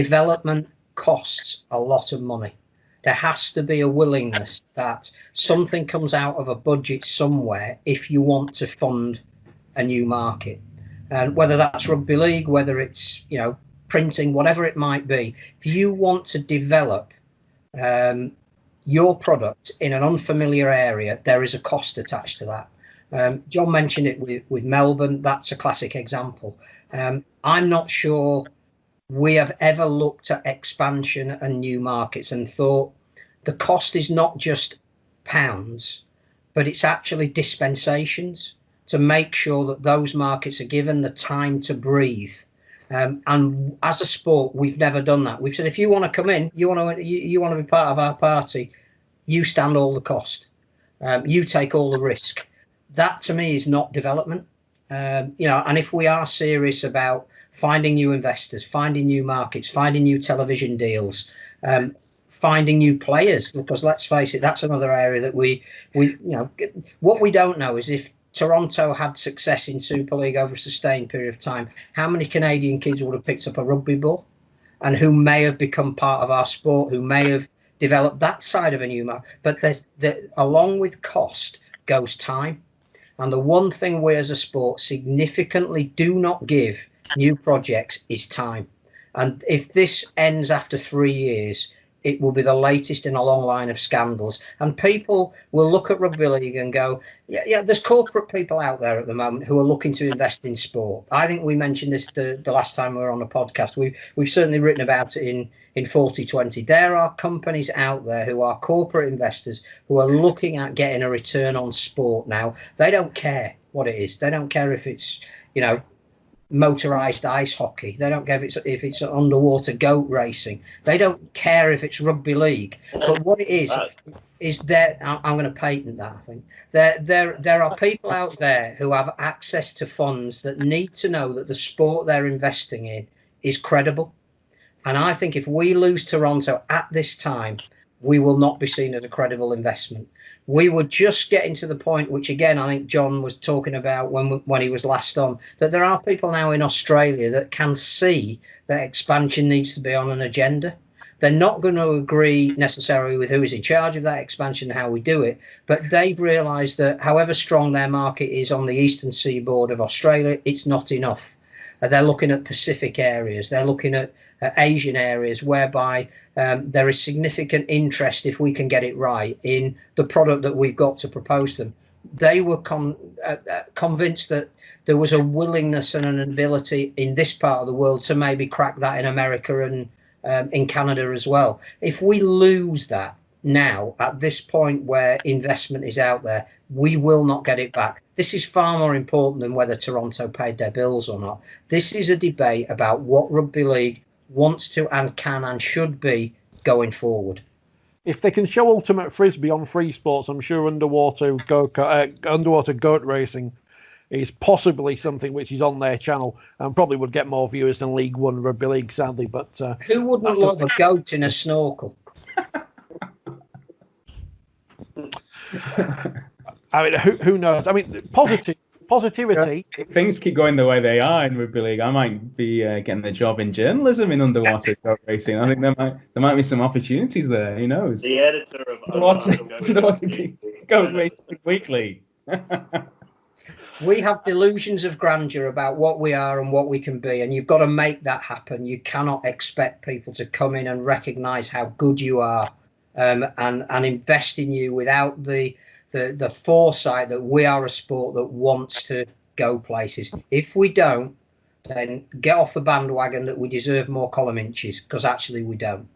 development costs a lot of money. There has to be a willingness that something comes out of a budget somewhere if you want to fund a new market. And whether that's rugby league, whether it's, printing, whatever it might be, if you want to develop your product in an unfamiliar area, there is a cost attached to that. John mentioned it with Melbourne. That's a classic example. I'm not sure we have ever looked at expansion and new markets and thought the cost is not just pounds, but it's actually dispensations to make sure that those markets are given the time to breathe. And as a sport, we've never done that. We've said, if you want to come in, you want to be part of our party, you stand all the cost. You take all the risk. That to me is not development. And if we are serious about finding new investors, finding new markets, finding new television deals, finding new players, because let's face it, that's another area that we what we don't know is if Toronto had success in Super League over a sustained period of time, how many Canadian kids would have picked up a rugby ball and who may have become part of our sport, who may have developed that side of a new market. But along with cost goes time. And the one thing we as a sport significantly do not give new projects is time. And if this ends after 3 years, it will be the latest in a long line of scandals. And people will look at rugby league and go, yeah, there's corporate people out there at the moment who are looking to invest in sport. I think we mentioned this the last time we were on a podcast. We've certainly written about it in 4020. There are companies out there who are corporate investors who are looking at getting a return on sport now. They don't care what it is. They don't care if it's, motorized ice hockey. They don't care if it's underwater goat racing. They don't care if it's rugby league. But what it is there. I'm going to patent that. I think there are people out there who have access to funds that need to know that the sport they're investing in is credible. And I think if we lose Toronto at this time, we will not be seen as a credible investment. We were just getting to the point, which again, I think John was talking about when he was last on, that there are people now in Australia that can see that expansion needs to be on an agenda. They're not going to agree necessarily with who is in charge of that expansion and how we do it, but they've realised that however strong their market is on the eastern seaboard of Australia, it's not enough. They're looking at Pacific areas. They're looking at Asian areas whereby there is significant interest, if we can get it right, in the product that we've got to propose them. They were convinced that there was a willingness and an ability in this part of the world to maybe crack that in America and in Canada as well. If we lose that now at this point where investment is out there, we will not get it back. This is far more important than whether Toronto paid their bills or not. This is a debate about what rugby league wants to and can and should be going forward. If they can show ultimate frisbee on Free Sports, I'm sure underwater goat racing is possibly something which is on their channel and probably would get more viewers than League One Rugby League, sadly. But who wouldn't love a goat in a snorkel? I mean, who knows? I mean, positivity. If things keep going the way they are in rugby league, I might be getting a job in journalism in underwater goat racing. I think there might be some opportunities there. Who knows? The editor of Underwater Goat Racing Weekly. We have delusions of grandeur about what we are and what we can be, and you've got to make that happen. You cannot expect people to come in and recognise how good you are and invest in you without the foresight that we are a sport that wants to go places. If we don't, then get off the bandwagon that we deserve more column inches, because actually we don't.